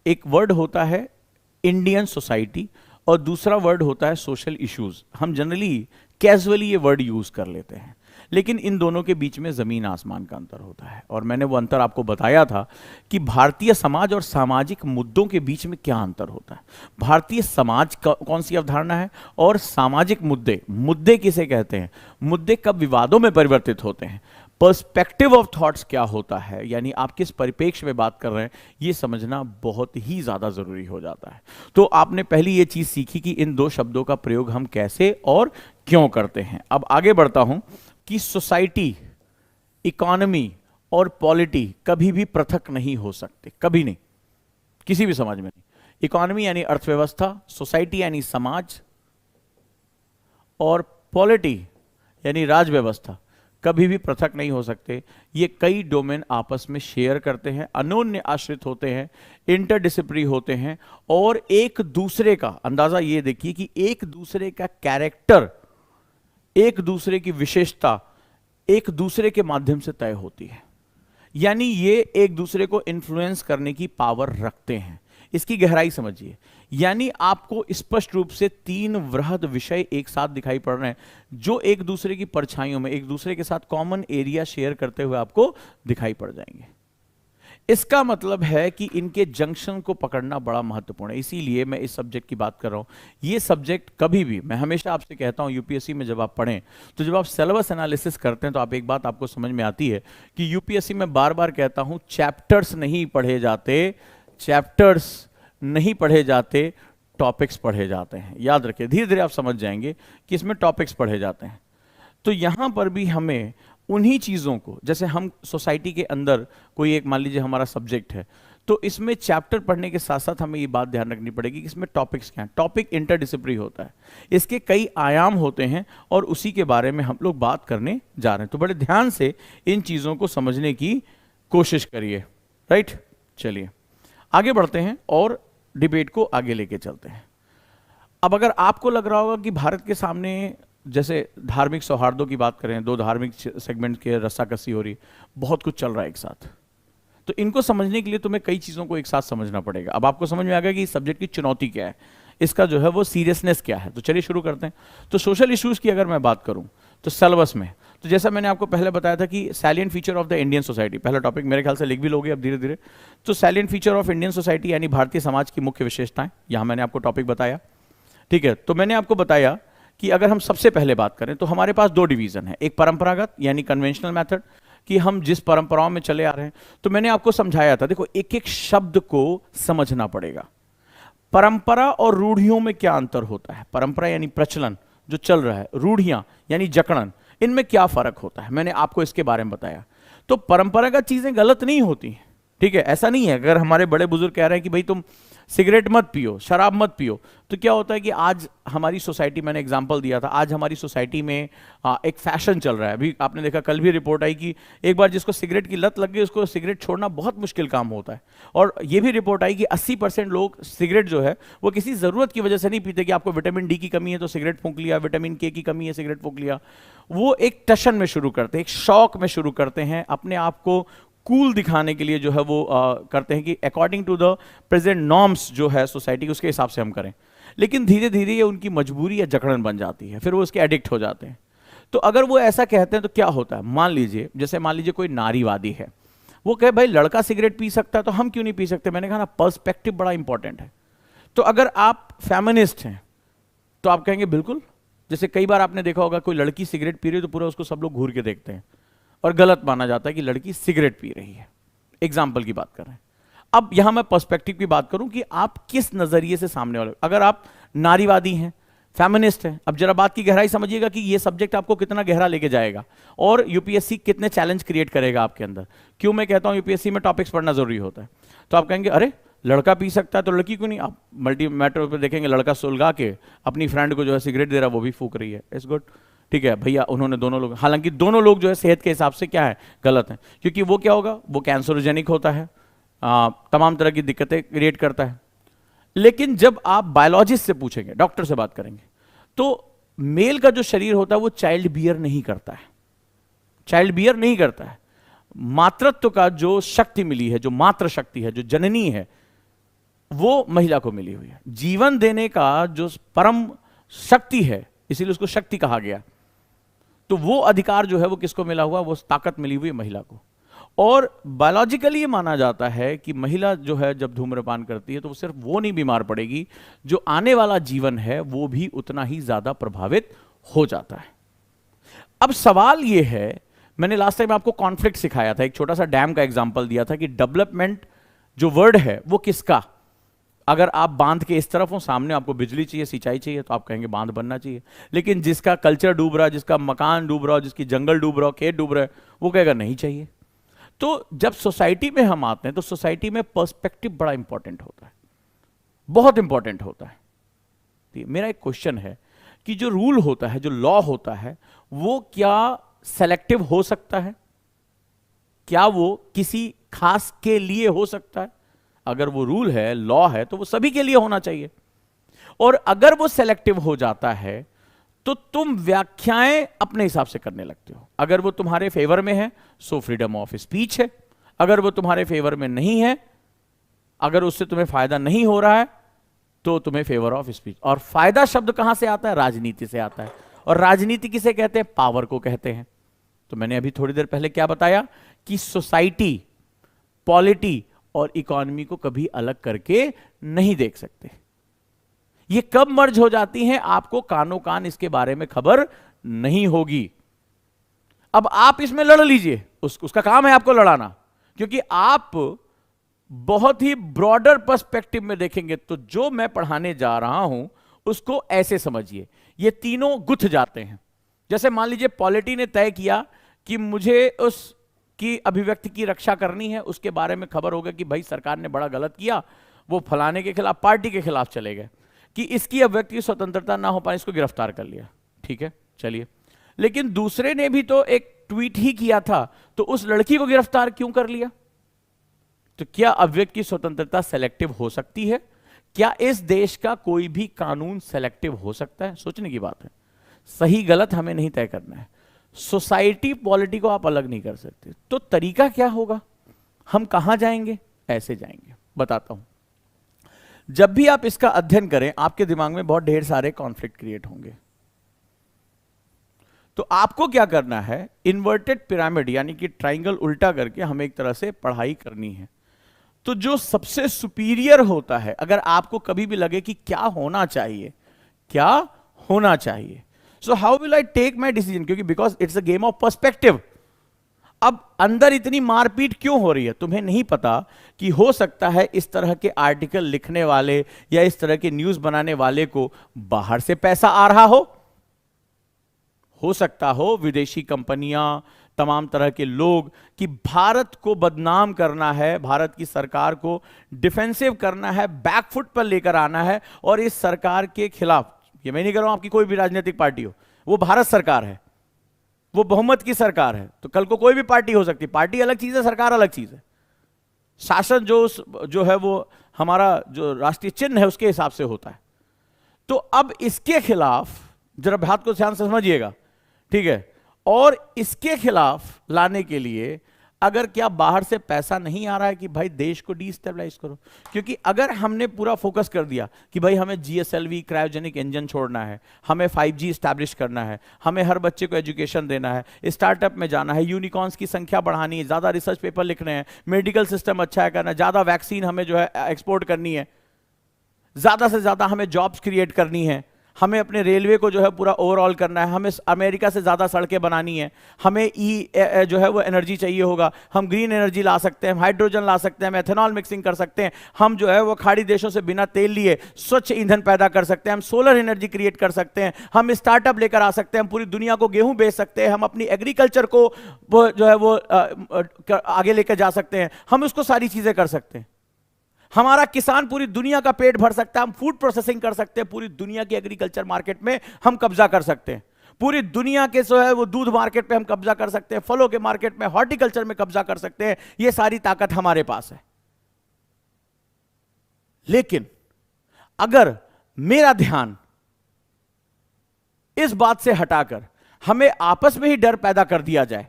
एक वर्ड होता है इंडियन सोसाइटी और दूसरा वर्ड होता है सोशल इश्यूज। हम जनरली कैजुअली ये वर्ड यूज कर लेते हैं, लेकिन इन दोनों के बीच में जमीन आसमान का अंतर होता है। और मैंने वो अंतर आपको बताया था कि भारतीय समाज और सामाजिक मुद्दों के बीच में क्या अंतर होता है। भारतीय समाज कौन सी अवधारणा है और सामाजिक मुद्दे, मुद्दे किसे कहते हैं, मुद्दे कब विवादों में परिवर्तित होते हैं, पर्सपेक्टिव ऑफ थॉट्स क्या होता है, यानी आप किस परिप्रेक्ष्य में बात कर रहे हैं, ये समझना बहुत ही ज्यादा जरूरी हो जाता है। तो आपने पहली ये चीज सीखी कि इन दो शब्दों का प्रयोग हम कैसे और क्यों करते हैं। अब आगे बढ़ता हूं कि सोसाइटी, इकोनॉमी और पॉलिटी कभी भी पृथक नहीं हो सकते, कभी नहीं, किसी भी समाज में नहीं। इकोनॉमी यानी अर्थव्यवस्था, सोसाइटी यानी समाज, और पॉलिटी यानी राज व्यवस्था कभी भी पृथक नहीं हो सकते। ये कई डोमेन आपस में शेयर करते हैं, अनोन्य आश्रित होते हैं, इंटरडिसिप्लिनरी होते हैं, और एक दूसरे का अंदाजा ये देखिए कि एक दूसरे का कैरेक्टर, एक दूसरे की विशेषता एक दूसरे के माध्यम से तय होती है। यानी ये एक दूसरे को इन्फ्लुएंस करने की पावर रखते हैं। इसकी गहराई समझिए, यानी आपको स्पष्ट रूप से तीन वृहद विषय एक साथ दिखाई पड़ रहे हैं जो एक दूसरे की परछाइयों में एक दूसरे के साथ कॉमन एरिया शेयर करते हुए आपको दिखाई पड़ जाएंगे। इसका मतलब है कि इनके जंक्शन को पकड़ना बड़ा महत्वपूर्ण है। इसीलिए मैं इस सब्जेक्ट की बात कर रहा हूं। ये सब्जेक्ट कभी भी, मैं हमेशा आपसे कहता हूं, यूपीएससी में जब आप पढ़ें तो जब आप सिलेबस एनालिसिस करते हैं तो आप एक बात आपको समझ में आती है कि यूपीएससी में बार बार कहता हूं चैप्टर्स नहीं पढ़े जाते, चैप्टर्स नहीं पढ़े जाते, टॉपिक्स पढ़े जाते हैं। याद रखिए, धीरे धीरे आप समझ जाएंगे कि इसमें टॉपिक्स पढ़े जाते हैं। तो यहां पर भी हमें उन्हीं चीजों को, जैसे हम सोसाइटी के अंदर कोई एक, मान लीजिए हमारा सब्जेक्ट है, तो इसमें चैप्टर पढ़ने के साथ साथ हमें ये बात ध्यान रखनी पड़ेगी कि इसमें टॉपिक्स क्या हैं। टॉपिक इंटरडिसिप्लिनरी होता है, इसके कई आयाम होते हैं और उसी के बारे में हम लोग बात करने जा रहे हैं। तो बड़े ध्यान से इन चीजों को समझने की कोशिश करिए। राइट, चलिए आगे बढ़ते हैं और डिबेट को आगे लेके चलते हैं। अब अगर आपको लग रहा होगा कि भारत के सामने, जैसे धार्मिक सौहार्दों की बात करें, दो धार्मिक सेगमेंट के रस्साकसी हो रही, बहुत कुछ चल रहा है एक साथ, तो इनको समझने के लिए तुम्हें कई चीजों को एक साथ समझना पड़ेगा। अब आपको समझ में आ गया कि इस सब्जेक्ट की चुनौती क्या है, इसका जो है वो सीरियसनेस क्या है। तो चलिए शुरू करते हैं। तो सोशल इश्यूज की अगर मैं बात करूं तो सिलेबस में, तो जैसा मैंने आपको पहले बताया था कि salient feature of the Indian society, पहला टॉपिक मेरे ख्याल से लिख भी लोगे अब धीरे धीरे। तो salient feature of Indian society यानी भारतीय समाज की मुख्य विशेषताएं, यहां मैंने आपको टॉपिक बताया। ठीक है, तो मैंने आपको बताया कि अगर हम सबसे पहले बात करें तो हमारे पास दो डिवीजन है, एक परंपरागत यानी कन्वेंशनल मेथड, कि हम जिस परंपराओं में चले आ रहे हैं। तो मैंने आपको समझाया था, देखो एक एक शब्द को समझना पड़ेगा। परंपरा और रूढ़ियों में क्या अंतर होता है, परंपरा यानी प्रचलन जो चल रहा है, रूढ़ियां यानी जकड़न, इनमें क्या फर्क होता है, मैंने आपको इसके बारे में बताया। तो परंपरागत चीजें गलत नहीं होती, ठीक है, ऐसा नहीं है। अगर हमारे बड़े बुजुर्ग कह रहे हैं कि भाई तुम सिगरेट मत पियो, शराब मत पियो, तो क्या होता है कि आज हमारी सोसाइटी, मैंने एग्जांपल दिया था, आज हमारी सोसाइटी में एक फैशन चल रहा है। अभी आपने देखा, कल भी रिपोर्ट आई कि एक बार जिसको सिगरेट की लत लग गई उसको सिगरेट छोड़ना बहुत मुश्किल काम होता है। और ये भी रिपोर्ट आई कि 80% लोग सिगरेट जो है वो किसी जरूरत की वजह से नहीं पीते, कि आपको विटामिन डी की कमी है तो सिगरेट फूंक लिया, विटामिन के की कमी है सिगरेट फूंक लिया। वो एक टशन में शुरू करते हैं, एक शौक में शुरू करते हैं, अपने आप को कूल दिखाने के लिए जो है वो करते हैं कि according to the present norms जो है सोसाइटी, उसके हिसाब से हम करें। लेकिन धीरे धीरे ये उनकी मजबूरी या जकड़न बन जाती है, फिर वो उसके एडिक्ट हो जाते हैं। तो अगर वो ऐसा कहते हैं तो क्या होता है, मान लीजिए कोई नारीवादी है, वो कहे भाई लड़का सिगरेट पी सकता है तो हम क्यों नहीं पी सकते। मैंने कहा ना, पर्सपेक्टिव बड़ा इंपॉर्टेंट है। तो अगर आप फेमिनिस्ट हैं तो आप कहेंगे बिल्कुल, जैसे कई बार आपने देखा होगा कोई लड़की सिगरेट पी रही है तो पूरा उसको सब लोग घूर के देखते हैं और गलत माना जाता है कि लड़की सिगरेट पी रही है। एग्जाम्पल की बात कर रहे हैं। अब यहां मैं पर्सपेक्टिव की बात करूं कि आप किस नजरिए से सामने वाले, अगर आप नारीवादी हैं, फेमिनिस्ट हैं, अब जरा बात की गहराई समझिएगा कि यह सब्जेक्ट आपको कितना गहरा लेके जाएगा और यूपीएससी कितने चैलेंज क्रिएट करेगा आपके अंदर। क्यों मैं कहता हूं यूपीएससी में टॉपिक्स पढ़ना जरूरी होता है। तो आप कहेंगे अरे लड़का पी सकता है तो लड़की क्यों नहीं। आप मल्टी मेट्रो पर देखेंगे लड़का सुलगा के अपनी फ्रेंड को जो है सिगरेट दे रहा है, वो भी फूक रही है, इट्स गुड, ठीक है भैया। उन्होंने दोनों लोग, हालांकि दोनों लोग जो है सेहत के हिसाब से क्या है, गलत है, क्योंकि वो क्या होगा, वो कैंसरोजेनिक होता है, तमाम तरह की दिक्कतें क्रिएट करता है। लेकिन जब आप बायोलॉजिस्ट से पूछेंगे, डॉक्टर से बात करेंगे, तो मेल का जो शरीर होता है वो चाइल्ड बियर नहीं करता है, चाइल्ड बियर नहीं करता है। मातृत्व का जो शक्ति मिली है, जो मातृ शक्ति है, जो जननी है, वो महिला को मिली हुई है। जीवन देने का जो परम शक्ति है, इसीलिए उसको शक्ति कहा गया, तो वो अधिकार जो है वो किसको मिला हुआ, वो ताकत मिली हुई है महिला को। और बायोलॉजिकली ये माना जाता है कि महिला जो है जब धूम्रपान करती है तो वो सिर्फ वो नहीं बीमार पड़ेगी, जो आने वाला जीवन है वो भी उतना ही ज्यादा प्रभावित हो जाता है। अब सवाल ये है, मैंने लास्ट टाइम आपको कॉन्फ्लिक्ट सिखाया था, एक छोटा सा डैम का एग्जांपल दिया था कि डेवलपमेंट जो वर्ड है वो किसका, अगर आप बांध के इस तरफ हो, सामने आपको बिजली चाहिए, सिंचाई चाहिए, तो आप कहेंगे बांध बनना चाहिए। लेकिन जिसका कल्चर डूब रहा है, जिसका मकान डूब रहा हो, जिसकी जंगल डूब रहा हो, खेत डूब रहा है, वो कहेगा नहीं चाहिए। तो जब सोसाइटी में हम आते हैं तो सोसाइटी में पर्सपेक्टिव बड़ा इंपॉर्टेंट होता है, बहुत इंपॉर्टेंट होता है। मेरा एक क्वेश्चन है कि जो रूल होता है, जो लॉ होता है, वो क्या सेलेक्टिव हो सकता है? क्या वो किसी खास के लिए हो सकता है? अगर वो रूल है, लॉ है, तो वो सभी के लिए होना चाहिए। और अगर वो सेलेक्टिव हो जाता है तो तुम व्याख्याएं अपने हिसाब से करने लगते हो। अगर वो तुम्हारे फेवर में है सो फ्रीडम ऑफ स्पीच है, अगर वो तुम्हारे फेवर में नहीं है, अगर उससे तुम्हें फायदा नहीं हो रहा है तो तुम्हें फेवर ऑफ स्पीच। और फायदा शब्द कहां से आता है? राजनीति से आता है। और राजनीति किसे कहते हैं? पावर को कहते हैं। तो मैंने अभी थोड़ी देर पहले क्या बताया कि सोसाइटी, पॉलिटी और इकोनॉमी को कभी अलग करके नहीं देख सकते। ये कब मर्ज हो जाती हैं, आपको कानो कान इसके बारे में खबर नहीं होगी। अब आप इसमें लड़ लीजिए, उसका काम है आपको लड़ाना, क्योंकि आप बहुत ही ब्रॉडर पर्सपेक्टिव में देखेंगे। तो जो मैं पढ़ाने जा रहा हूं उसको ऐसे समझिए, ये तीनों गुथ जाते हैं। जैसे मान लीजिए पॉलिटी ने तय किया कि मुझे उसकी अभिव्यक्ति की रक्षा करनी है, उसके बारे में खबर होगा कि भाई सरकार ने बड़ा गलत किया, वो फलाने के खिलाफ, पार्टी के खिलाफ चले गए कि इसकी अभिव्यक्ति की स्वतंत्रता ना हो पाए, इसको गिरफ्तार कर लिया। ठीक है, चलिए। लेकिन दूसरे ने भी तो एक ट्वीट ही किया था, तो उस लड़की को गिरफ्तार क्यों कर लिया? तो क्या अभिव्यक्ति की स्वतंत्रता सेलेक्टिव हो सकती है? क्या इस देश का कोई भी कानून सेलेक्टिव हो सकता है? सोचने की बात है। सही गलत हमें नहीं तय करना है, सोसाइटी पॉलिटी को आप अलग नहीं कर सकते। तो तरीका क्या होगा? हम कहां जाएंगे? ऐसे जाएंगे, बताता हूं। जब भी आप इसका अध्ययन करें आपके दिमाग में बहुत ढेर सारे कॉन्फ्लिक्ट क्रिएट होंगे। तो आपको क्या करना है, इन्वर्टेड पिरामिड यानी कि ट्राइंगल उल्टा करके हमें एक तरह से पढ़ाई करनी है। तो जो सबसे सुपीरियर होता है, अगर आपको कभी भी लगे कि क्या होना चाहिए, क्या होना चाहिए, so how will I take my decision, क्योंकि because it's a game of perspective. अब अंदर इतनी मारपीट क्यों हो रही है? तुम्हें नहीं पता कि हो सकता है इस तरह के आर्टिकल लिखने वाले या इस तरह के न्यूज बनाने वाले को बाहर से पैसा आ रहा हो सकता हो विदेशी कंपनियां, तमाम तरह के लोग, कि भारत को बदनाम करना है, भारत की सरकार को डिफेंसिव करना है, बैकफुट पर लेकर आना है और इस सरकार के खिलाफ, ये मैं नहीं कह रहा हूं आपकी कोई भी राजनीतिक पार्टी हो, वो भारत सरकार है, वो बहुमत की सरकार है, तो कल को कोई भी पार्टी हो सकती है। पार्टी अलग चीज है, सरकार अलग चीज है। शासन जो है वो हमारा जो राष्ट्रीय चिन्ह है उसके हिसाब से होता है। तो अब इसके खिलाफ जरा बात को ध्यान से समझिएगा, ठीक है। और इसके खिलाफ लाने के लिए अगर क्या बाहर से पैसा नहीं आ रहा है कि भाई देश को डिस्टेबलाइज करो, क्योंकि अगर हमने पूरा फोकस कर दिया कि भाई हमें जीएसएलवी क्रायोजेनिक इंजन छोड़ना है, हमें 5G स्टैब्लिश करना है, हमें हर बच्चे को एजुकेशन देना है, स्टार्टअप में जाना है, यूनिकॉर्न्स की संख्या बढ़ानी है, ज्यादा रिसर्च पेपर लिखने हैं, मेडिकल सिस्टम अच्छा है करना है, ज्यादा वैक्सीन हमें जो है एक्सपोर्ट करनी है, ज्यादा से ज्यादा हमें जॉब्स क्रिएट करनी है, हमें अपने रेलवे को जो है पूरा ओवरऑल करना है, हमें अमेरिका से ज़्यादा सड़कें बनानी है, हमें जो है वो एनर्जी चाहिए होगा, हम ग्रीन एनर्जी ला सकते हैं, हाइड्रोजन ला सकते हैं, हम एथेनॉल मिक्सिंग कर सकते हैं, हम जो है वो खाड़ी देशों से बिना तेल लिए स्वच्छ ईंधन पैदा कर सकते हैं, हम सोलर एनर्जी क्रिएट कर सकते हैं, हम स्टार्टअप लेकर आ सकते हैं, हम पूरी दुनिया को गेहूं बेच सकते हैं, हम अपनी एग्रीकल्चर को वो जो है वो आगे लेकर जा सकते हैं, हम उसको सारी चीज़ें कर सकते हैं। हमारा किसान पूरी दुनिया का पेट भर सकता है, हम फूड प्रोसेसिंग कर सकते हैं, पूरी दुनिया की एग्रीकल्चर मार्केट में हम कब्जा कर सकते हैं, पूरी दुनिया के जो है वो दूध मार्केट पे हम कब्जा कर सकते हैं, फलों के मार्केट में, हॉर्टिकल्चर में कब्जा कर सकते हैं। ये सारी ताकत हमारे पास है। लेकिन अगर मेरा ध्यान इस बात से हटाकर हमें आपस में ही डर पैदा कर दिया जाए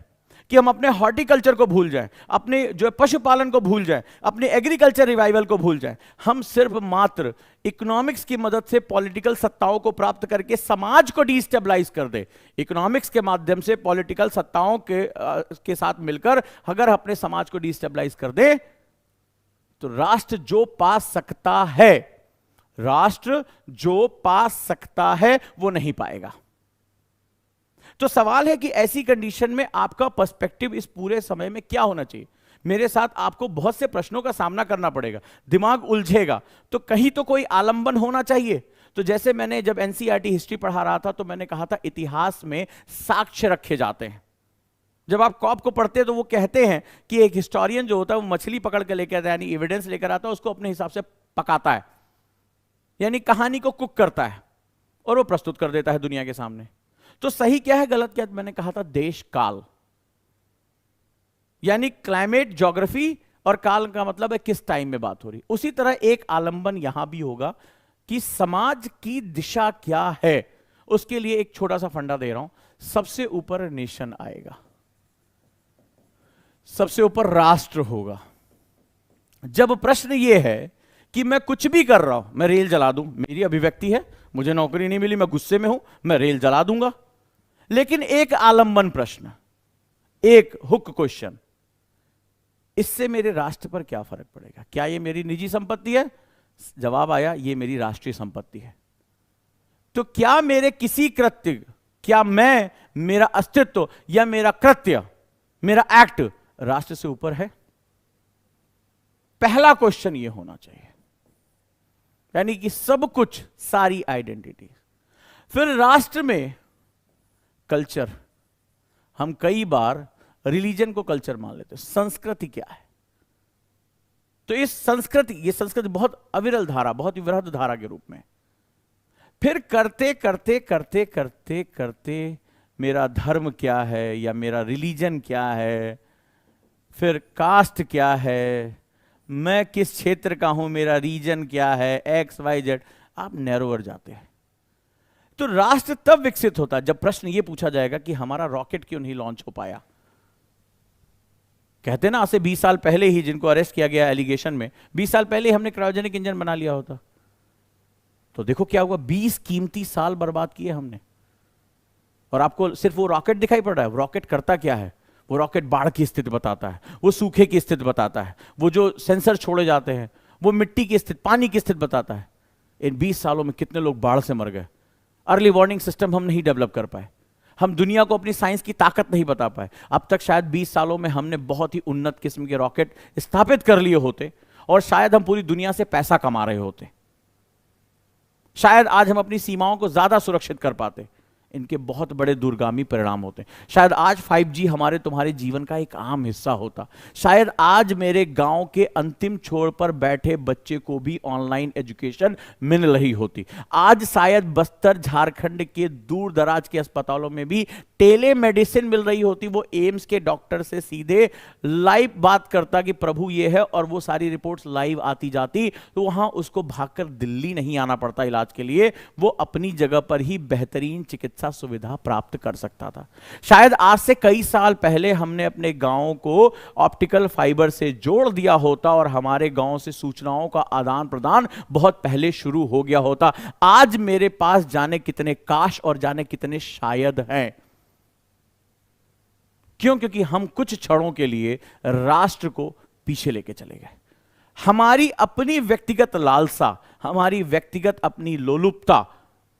कि हम अपने हॉर्टिकल्चर को भूल जाएं, अपने जो पशुपालन को भूल जाएं, अपने एग्रीकल्चर रिवाइवल को भूल जाएं। हम सिर्फ मात्र इकोनॉमिक्स की मदद से पॉलिटिकल सत्ताओं को प्राप्त करके समाज को डिस्टेबलाइज कर दे। इकोनॉमिक्स के माध्यम से पॉलिटिकल सत्ताओं के साथ मिलकर अगर अपने समाज को डिस्टेबलाइज कर दे तो राष्ट्र जो पा सकता है, राष्ट्र जो पा सकता है वो नहीं पाएगा। तो सवाल है कि ऐसी कंडीशन में आपका पर्सपेक्टिव इस पूरे समय में क्या होना चाहिए। मेरे साथ आपको बहुत से प्रश्नों का सामना करना पड़ेगा, दिमाग उलझेगा, तो कहीं तो कोई आलंबन होना चाहिए। तो जैसे मैंने जब एनसीईआरटी हिस्ट्री पढ़ा रहा था तो मैंने कहा था इतिहास में साक्ष्य रखे जाते हैं। जब आप कॉप को पढ़ते हैं तो वो कहते हैं कि एक हिस्टोरियन जो होता है वो मछली पकड़ के लेकर आता है, यानी एविडेंस लेकर आता है, उसको अपने हिसाब से पकाता है, यानी कहानी को कुक करता है और वो प्रस्तुत कर देता है दुनिया के सामने। तो सही क्या है, गलत क्या है? मैंने कहा था देश काल, यानी क्लाइमेट, ज्योग्राफी, और काल का मतलब है किस टाइम में बात हो रही। उसी तरह एक आलंबन यहां भी होगा कि समाज की दिशा क्या है। उसके लिए एक छोटा सा फंडा दे रहा हूं, सबसे ऊपर नेशन आएगा, सबसे ऊपर राष्ट्र होगा। जब प्रश्न यह है कि मैं कुछ भी कर रहा हूं, मैं रेल जला दूं, मेरी अभिव्यक्ति है, मुझे नौकरी नहीं मिली, मैं गुस्से में हूं, मैं रेल जला दूंगा। लेकिन एक आलंबन प्रश्न, एक हुक क्वेश्चन, इससे मेरे राष्ट्र पर क्या फर्क पड़ेगा? क्या यह मेरी निजी संपत्ति है? जवाब आया यह मेरी राष्ट्रीय संपत्ति है। तो क्या मेरे किसी कृत्य, क्या मैं, मेरा अस्तित्व या मेरा कृत्य, मेरा एक्ट राष्ट्र से ऊपर है? पहला क्वेश्चन यह होना चाहिए, यानी कि सब कुछ, सारी आइडेंटिटी। फिर राष्ट्र में कल्चर, हम कई बार रिलीजन को कल्चर मान लेते हैं। संस्कृति क्या है? तो इस संस्कृति, ये संस्कृति बहुत अविरल धारा, बहुत ही वृहद धारा के रूप में। फिर करते करते करते करते करते मेरा धर्म क्या है या मेरा रिलीजन क्या है, फिर कास्ट क्या है, मैं किस क्षेत्र का हूं, मेरा रीजन क्या है, एक्स वाई जेड, आप नैरोवर जाते हैं। तो राष्ट्र तब विकसित होता जब प्रश्न यह पूछा जाएगा कि हमारा रॉकेट क्यों नहीं लॉन्च हो पाया। कहते ना, आज से 20 साल पहले ही जिनको अरेस्ट किया गया एलिगेशन में, 20 साल पहले ही हमने क्रायोजेनिक इंजन बना लिया होता तो देखो क्या हुआ, 20 कीमती साल बर्बाद किए हमने। और आपको सिर्फ वो रॉकेट दिखाई पड़ रहा है, रॉकेट करता क्या है? वो रॉकेट बाढ़ की स्थिति बताता है, वो सूखे की स्थिति बताता है, वो जो सेंसर छोड़े जाते हैं वो मिट्टी की स्थिति, पानी की स्थिति बताता है। इन 20 सालों में कितने लोग बाढ़ से मर गए। अर्ली वार्निंग सिस्टम हम नहीं डेवलप कर पाए, हम दुनिया को अपनी साइंस की ताकत नहीं बता पाए। अब तक शायद 20 सालों में हमने बहुत ही उन्नत किस्म के रॉकेट स्थापित कर लिए होते और शायद हम पूरी दुनिया से पैसा कमा रहे होते, शायद आज हम अपनी सीमाओं को ज्यादा सुरक्षित कर पाते। इनके बहुत बड़े दूरगामी परिणाम होते हैं। शायद आज 5G हमारे तुम्हारे जीवन का एक आम हिस्सा होता, शायद आज मेरे गांव के अंतिम छोर पर बैठे बच्चे को भी ऑनलाइन एजुकेशन मिल रही होती, आज शायद बस्तर झारखंड के दूर दराज के अस्पतालों में भी टेली मेडिसिन मिल रही होती। वो एम्स के डॉक्टर से सीधे लाइव बात करता कि प्रभु ये है, और वो सारी रिपोर्ट्स लाइव आती जाती, तो वहां उसको भागकर दिल्ली नहीं आना पड़ता इलाज के लिए, वो अपनी जगह पर ही बेहतरीन चिकित्सा सुविधा प्राप्त कर सकता था। शायद आज से कई साल पहले हमने अपने गांवों को ऑप्टिकल फाइबर से जोड़ दिया होता और हमारे गांव से सूचनाओं का आदान प्रदान बहुत पहले शुरू हो गया होता। आज मेरे पास जाने कितने काश और जाने कितने शायद हैं। क्यों? क्योंकि हम कुछ क्षणों के लिए राष्ट्र को पीछे लेके चले गए। हमारी अपनी व्यक्तिगत लालसा, हमारी व्यक्तिगत अपनी लोलुपता,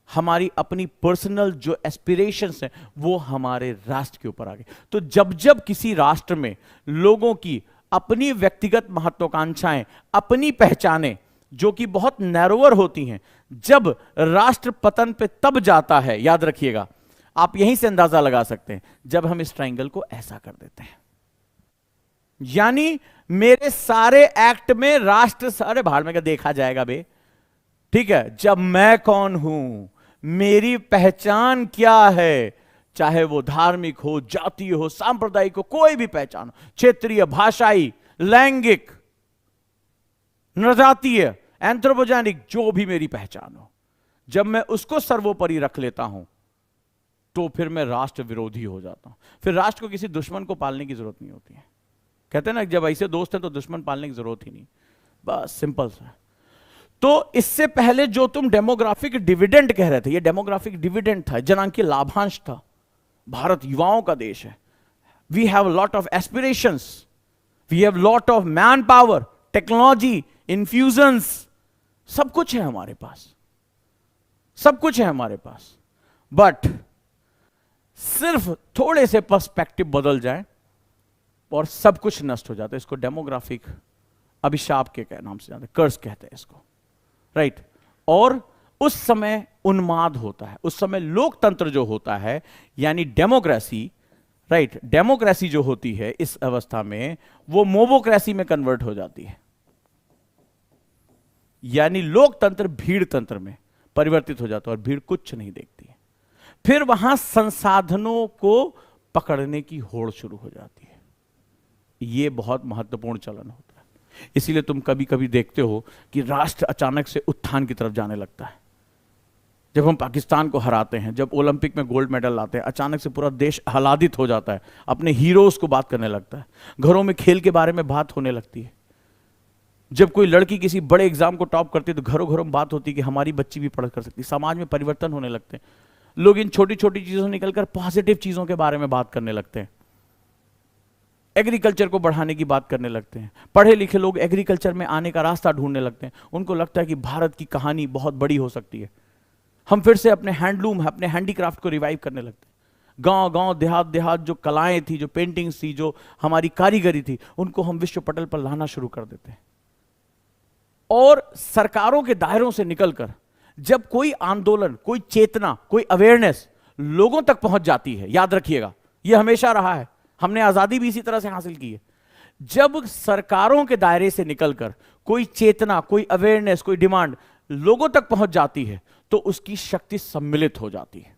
हमारी अपनी पर्सनल जो एस्पिरेशंस हैं वो हमारे राष्ट्र के ऊपर आ गए। तो जब जब किसी राष्ट्र में लोगों की अपनी व्यक्तिगत महत्वाकांक्षाएं, अपनी पहचानें जो कि बहुत नैरोअर होती हैं, जब राष्ट्र पतन पे तब जाता है, याद रखिएगा, आप यहीं से अंदाजा लगा सकते हैं, जब हम इस ट्रायंगल को ऐसा कर देते हैं। यानी मेरे सारे एक्ट में राष्ट्र, सारे भाड़ में का देखा जाएगा बे, ठीक है, जब मैं कौन हूं, मेरी पहचान क्या है, चाहे वो धार्मिक हो, जातीय हो, सांप्रदायिक हो, कोई भी पहचान हो, क्षेत्रीय, भाषाई, लैंगिक, नृजातीय, एंथ्रोपोजेनिक, जो भी मेरी पहचान हो, जब मैं उसको सर्वोपरि रख लेता हूं तो फिर मैं राष्ट्र विरोधी हो जाता हूं। फिर राष्ट्र को किसी दुश्मन को पालने की जरूरत नहीं होती है। कहते हैं ना, जब ऐसे दोस्त हैं तो दुश्मन पालने की जरूरत ही नहीं, बस सिंपल सा। तो इससे पहले जो तुम डेमोग्राफिक डिविडेंड कह रहे थे, ये डेमोग्राफिक डिविडेंड था, जनांकीय लाभांश था। भारत युवाओं का देश है। We have lot of aspirations, we have lot of manpower, technology, infusions, सब कुछ है हमारे पास, सब कुछ है हमारे पास। बट सिर्फ थोड़े से पर्सपेक्टिव बदल जाए और सब कुछ नष्ट हो जाता है। इसको डेमोग्राफिक अभिशाप के नाम से जानते हैं, कर्स कहते हैं इसको, राइट। और उस समय उन्माद होता है, उस समय लोकतंत्र जो होता है यानी डेमोक्रेसी, राइट, डेमोक्रेसी जो होती है इस अवस्था में वो मोबोक्रेसी में कन्वर्ट हो जाती है, यानी लोकतंत्र भीड़ तंत्र में परिवर्तित हो जाता है और भीड़ कुछ नहीं देखती है। फिर वहां संसाधनों को पकड़ने की होड़ शुरू हो जाती है। यह बहुत महत्वपूर्ण चलन होता है। इसीलिए तुम कभी कभी देखते हो कि राष्ट्र अचानक से उत्थान की तरफ जाने लगता है। जब हम पाकिस्तान को हराते हैं, जब ओलंपिक में गोल्ड मेडल लाते हैं, अचानक से पूरा देश आह्लादित हो जाता है, अपने हीरोज को बात करने लगता है, घरों में खेल के बारे में बात होने लगती है। जब कोई लड़की किसी बड़े एग्जाम को टॉप करती है तो घरों घरों में बात होती है कि हमारी बच्ची भी पढ़ कर सकती है। समाज में परिवर्तन होने लगते हैं, लोग इन छोटी छोटी चीजों से निकलकर पॉजिटिव चीजों के बारे में बात करने लगते हैं, एग्रीकल्चर को बढ़ाने की बात करने लगते हैं। पढ़े लिखे लोग एग्रीकल्चर में आने का रास्ता ढूंढने लगते हैं। उनको लगता है कि भारत की कहानी बहुत बड़ी हो सकती है। हम फिर से अपने हैंडलूम, अपने हैंडीक्राफ्ट को रिवाइव करने लगते हैं। गांव गांव, देहात देहात जो कलाएं थी, जो पेंटिंग्स थी, जो हमारी कारीगरी थी, उनको हम विश्व पटल पर लाना शुरू कर देते हैं। और सरकारों के दायरों से निकलकर जब कोई आंदोलन, कोई चेतना, कोई अवेयरनेस लोगों तक पहुंच जाती है, याद रखिएगा यह हमेशा रहा है, हमने आजादी भी इसी तरह से हासिल की है। जब सरकारों के दायरे से निकलकर कोई चेतना, कोई अवेयरनेस, कोई डिमांड लोगों तक पहुंच जाती है तो उसकी शक्ति सम्मिलित हो जाती है।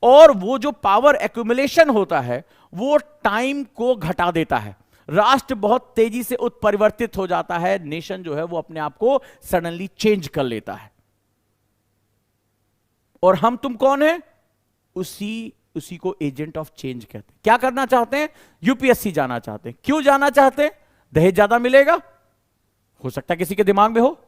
और वो जो पावर एक्यूमुलेशन होता है वो टाइम को घटा देता है। राष्ट्र बहुत तेजी से उत्परिवर्तित हो जाता है, नेशन जो है वो अपने आप को सडनली चेंज कर लेता है। और हम तुम कौन है? उसी को एजेंट ऑफ चेंज कहते हैं। क्या करना चाहते हैं? यूपीएससी जाना चाहते हैं। क्यों जाना चाहते हैं? दहेज ज्यादा मिलेगा, हो सकता है किसी के दिमाग में हो।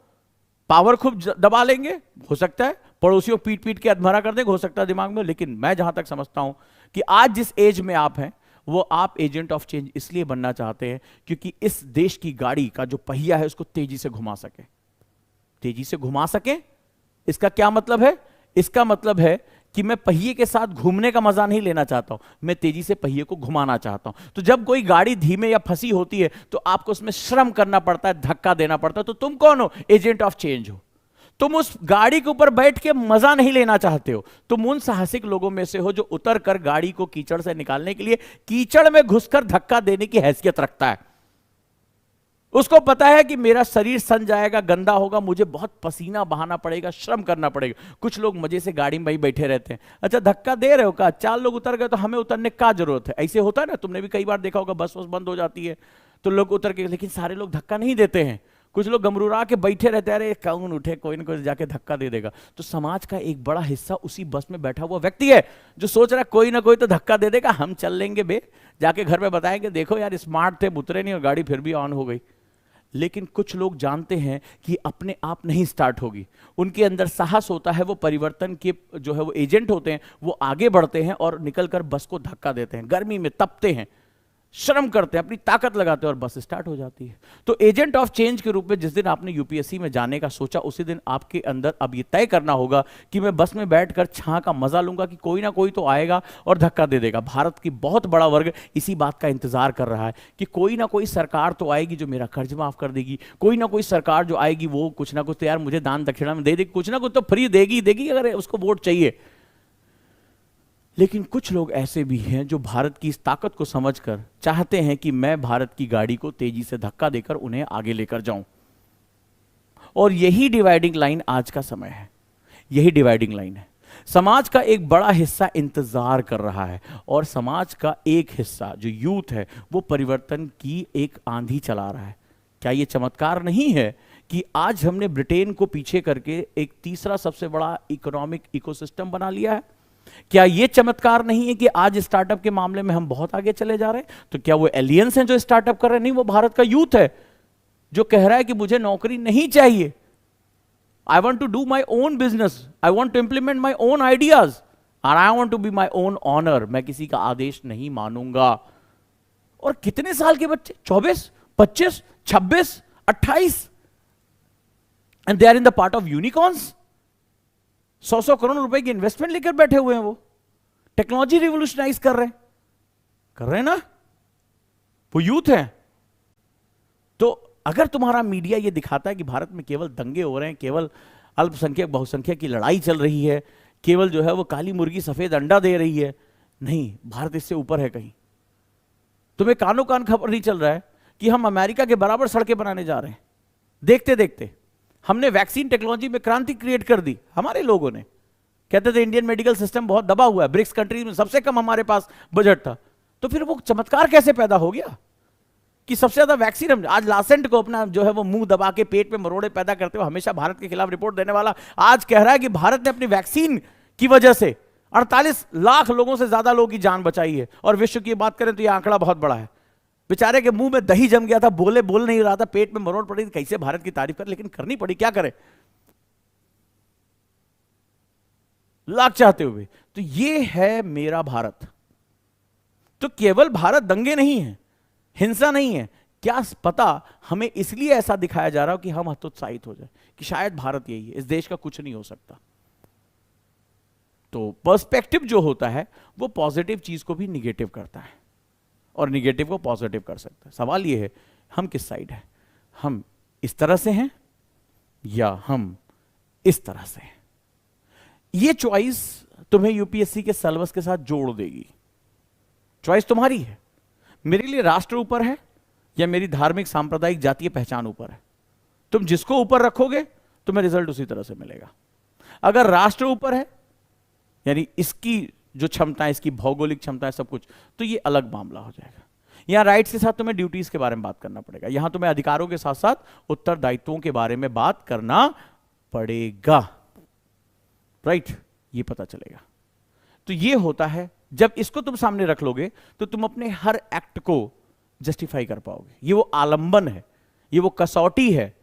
पावर खूब दबा लेंगे, हो सकता है। पड़ोसियों पीट पीट के अधमरा कर देंगे, हो सकता है दिमाग में। लेकिन मैं जहां तक समझता हूं कि आज जिस एज में आप हैं वो आप एजेंट ऑफ चेंज इसलिए बनना चाहते हैं क्योंकि इस देश की गाड़ी का जो पहिया है उसको तेजी से घुमा सके, तेजी से घुमा सके। इसका क्या मतलब है? इसका मतलब है कि मैं पहिए के साथ घूमने का मजा नहीं लेना चाहता हूं, मैं तेजी से पहिए को घुमाना चाहता हूं। तो जब कोई गाड़ी धीमे या फंसी होती है तो आपको उसमें श्रम करना पड़ता है, धक्का देना पड़ता है। तो तुम कौन हो? एजेंट ऑफ चेंज हो। तुम उस गाड़ी के ऊपर बैठ के मजा नहीं लेना चाहते हो, तुम उन साहसिक लोगों में से हो जो उतर कर गाड़ी को कीचड़ से निकालने के लिए कीचड़ में घुसकर धक्का देने की हैसियत रखता है। उसको पता है कि मेरा शरीर सन जाएगा, गंदा होगा, मुझे बहुत पसीना बहाना पड़ेगा, श्रम करना पड़ेगा। कुछ लोग मजे से गाड़ी में बैठे रहते हैं। अच्छा धक्का दे रहे हो का? 4 लोग उतर गए तो हमें उतरने का जरूरत है? ऐसे होता है ना, तुमने भी कई बार देखा होगा, बस बंद हो जाती है तो लोग उतर के, लेकिन सारे लोग धक्का नहीं देते हैं। कुछ लोग गमरूरा के बैठे रहते हैं, अरे कौन उठे, कोई ना कोई जाके धक्का दे देगा। तो समाज का एक बड़ा हिस्सा उसी बस में बैठा हुआ व्यक्ति है जो सोच रहा है कोई ना कोई तो धक्का दे देगा, हम चल लेंगे बे, जाके घर में बताएंगे देखो यार स्मार्ट थे, उतरे नहीं और गाड़ी फिर भी ऑन हो गई। लेकिन कुछ लोग जानते हैं कि अपने आप नहीं स्टार्ट होगी, उनके अंदर साहस होता है, वो परिवर्तन के जो है वो एजेंट होते हैं, वो आगे बढ़ते हैं और निकलकर बस को धक्का देते हैं। गर्मी में तपते हैं, श्रम करते हैं, अपनी ताकत लगाते हैं और बस स्टार्ट हो जाती है। तो एजेंट ऑफ चेंज के रूप में जिस दिन आपने यूपीएससी में जाने का सोचा, उसी दिन आपके अंदर अब ये तय करना होगा कि मैं बस में बैठकर छां का मजा लूंगा कि कोई ना कोई तो आएगा और धक्का दे देगा। भारत की बहुत बड़ा वर्ग इसी बात का इंतजार कर रहा है कि कोई ना कोई सरकार तो आएगी जो मेरा कर्ज माफ कर देगी, कोई ना कोई सरकार जो आएगी वो कुछ ना कुछ तो यार मुझे दान दक्षिणा में दे देगी, कुछ ना कुछ तो फ्री देगी अगर उसको वोट चाहिए। लेकिन कुछ लोग ऐसे भी हैं जो भारत की इस ताकत को समझकर चाहते हैं कि मैं भारत की गाड़ी को तेजी से धक्का देकर उन्हें आगे लेकर जाऊं। और यही डिवाइडिंग लाइन आज का समय है, यही डिवाइडिंग लाइन है। समाज का एक बड़ा हिस्सा इंतजार कर रहा है और समाज का एक हिस्सा जो यूथ है वो परिवर्तन की एक आंधी चला रहा है। क्या यह चमत्कार नहीं है कि आज हमने ब्रिटेन को पीछे करके एक तीसरा सबसे बड़ा इकोनॉमिक इकोसिस्टम बना लिया है? क्या यह चमत्कार नहीं है कि आज स्टार्टअप के मामले में हम बहुत आगे चले जा रहे हैं? तो क्या वो एलियंस हैं जो स्टार्टअप कर रहे हैं? नहीं, वो भारत का यूथ है जो कह रहा है कि मुझे नौकरी नहीं चाहिए, I want to do my own business, I want to implement my own ideas, और I want to be my own owner, मैं किसी का आदेश नहीं मानूंगा। और कितने साल के बच्चे? 24, 25, 26, 28, and they are in the part of unicorns. 100 crore रुपए की इन्वेस्टमेंट लेकर बैठे हुए हैं, वो टेक्नोलॉजी रिवोल्यूशनाइज कर रहे हैं ना, वो यूथ है। तो अगर तुम्हारा मीडिया ये दिखाता है कि भारत में केवल दंगे हो रहे हैं, केवल अल्पसंख्यक बहुसंख्यक की लड़ाई चल रही है, केवल जो है वो काली मुर्गी सफेद अंडा दे रही है, नहीं, भारत इससे ऊपर है कहीं। तुम्हें कानो कान खबर नहीं चल रहा है कि हम अमेरिका के बराबर सड़कें बनाने जा रहे हैं? देखते देखते हमने वैक्सीन टेक्नोलॉजी में क्रांति क्रिएट कर दी। हमारे लोगों ने कहते थे इंडियन मेडिकल सिस्टम बहुत दबा हुआ है, ब्रिक्स कंट्रीज में सबसे कम हमारे पास बजट था। तो फिर वो चमत्कार कैसे पैदा हो गया कि सबसे ज्यादा वैक्सीन हम? आज लासेंट को अपना जो है वो मुंह दबा के पेट में मरोड़े पैदा करते हुए हमेशा भारत के खिलाफ रिपोर्ट देने वाला आज कह रहा है कि भारत ने अपनी वैक्सीन की वजह से 48 लाख लोगों से ज्यादा लोगों की जान बचाई है। और विश्व की बात करें तो यह आंकड़ा बहुत बड़ा है। बेचारे के मुंह में दही जम गया था, बोल नहीं रहा था, पेट में मरोड़ पड़ी थी, कैसे भारत की तारीफ कर, लेकिन करनी पड़ी, क्या करे, लाख चाहते हुए। तो ये है मेरा भारत। तो केवल भारत दंगे नहीं है, हिंसा नहीं है, क्या पता हमें इसलिए ऐसा दिखाया जा रहा हो कि हम हतोत्साहित हो जाए कि शायद भारत यही है, इस देश का कुछ नहीं हो सकता। तो पर्सपेक्टिव जो होता है वो पॉजिटिव चीज को भी निगेटिव करता है और निगेटिव को पॉजिटिव कर सकता है। सवाल ये है हम किस साइड है, हम इस तरह से हैं या हम इस तरह से हैं। ये चॉइस तुम्हें यूपीएससी के सिलेबस के साथ जोड़ देगी। चॉइस तुम्हारी है। मेरे लिए राष्ट्र ऊपर है या मेरी धार्मिक सांप्रदायिक जातीय पहचान ऊपर है? तुम जिसको ऊपर रखोगे तुम्हें रिजल्ट उसी तरह से मिलेगा। अगर राष्ट्र ऊपर है यानी इसकी जो क्षमता है, इसकी भौगोलिक क्षमता है, सब कुछ, तो ये अलग मामला हो जाएगा। यहां राइट्स के साथ तुम्हें ड्यूटीज के बारे में बात करना पड़ेगा, यहां तुम्हें अधिकारों के साथ साथ उत्तरदायित्वों के बारे में बात करना पड़ेगा। राइट, ये पता चलेगा। तो ये होता है, जब इसको तुम सामने रख लोगे तो तुम अपने हर एक्ट को जस्टिफाई कर पाओगे। ये वो आलंबन है, ये वो कसौटी है